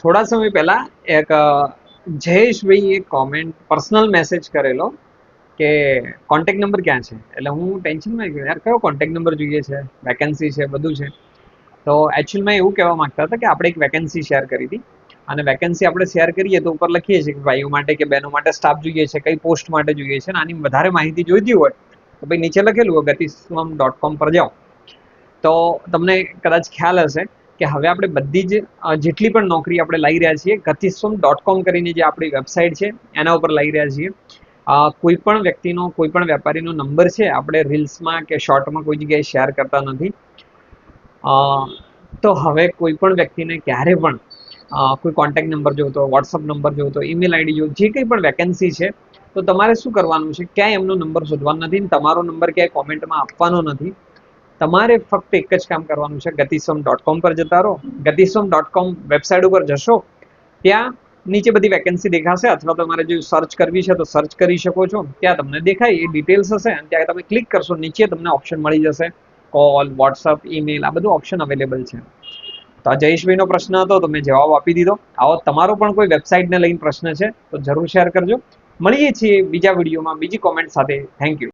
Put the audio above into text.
થોડા સમય પહેલા એક જયેશભાઈ એક કોમેન્ટ પર્સનલ મેસેજ કરેલો કે કોન્ટેક્ટ નંબર ક્યાં છે. એટલે હું ટેન્શનમાં આવી ગયો, યાર કયો કોન્ટેક્ટ નંબર જોઈએ છે, વેકેન્સી છે, બધું છે. તો એકચ્યુઅલમાં એવું કહેવા માંગતા હતા કે આપણે એક વેકેન્સી શેર કરી હતી અને વેકેન્સી આપણે શેર કરીએ તો ઉપર લખીએ છીએ કે ભાઈઓ માટે કે બહેનો માટે સ્ટાફ જોઈએ છે, કઈ પોસ્ટ માટે જોઈએ છે, અને આની વધારે માહિતી જોઈતી હોય તો ભાઈ નીચે લખેલું હોય gatisom.com પર જાઓ તો તમને કદાચ ખ્યાલ હશે કે હવે આપણે બધી જ જેટલી પણ નોકરી આપણે લઈ રહ્યા છીએ gatisom.com કરીને જે આપણી વેબસાઇટ છે એના ઉપર લઈ રહ્યા છીએ. કોઈ પણ વ્યક્તિનો કોઈ પણ વેપારીનો નંબર છે આપણે રીલ્સમાં કે શોર્ટમાં કોઈ જગ્યાએ શેર કરતા નથી. તો હવે કોઈ પણ વ્યક્તિને ક્યારે પણ કોઈ કોન્ટેક્ટ નંબર જોતો, વોટ્સઅપ નંબર જોતો, ઈમેલ આઈડી જોતો, જે કંઈ પણ વેકેન્સી છે તો તમારે શું કરવાનું છે, ક્યાંય એમનો નંબર શોધવાનો નથી, તમારો નંબર ક્યાંય કોમેન્ટમાં આપવાનો નથી. તમારે ફક્ત એક જ કામ કરવાનું છે, gatisom.com પર જતા રહો. gatisom.com વેબસાઇટ ઉપર જશો, ત્યાં નીચે બધી વેકેન્સી દેખાશે, અથવા તમારે જો સર્ચ કરવી છે તો સર્ચ કરી શકો છો. ત્યાં તમને દેખાય એ ડિટેલ્સ હશે અને ત્યાં તમે ક્લિક કરશો, નીચે તમને ઓપ્શન મળી જશે કોલ, વોટ્સઅપ, ઈમેલ, આ બધું ઓપ્શન અવેલેબલ છે. તો આ જયેશભાઈનો પ્રશ્ન હતો તો મેં જવાબ આપી દીધો. આવો તમારો પણ કોઈ વેબસાઇટને લઈને પ્રશ્ન છે તો જરૂર શેર કરજો. મળીએ છીએ બીજા વિડીયોમાં બીજી કોમેન્ટ સાથે. Thank you.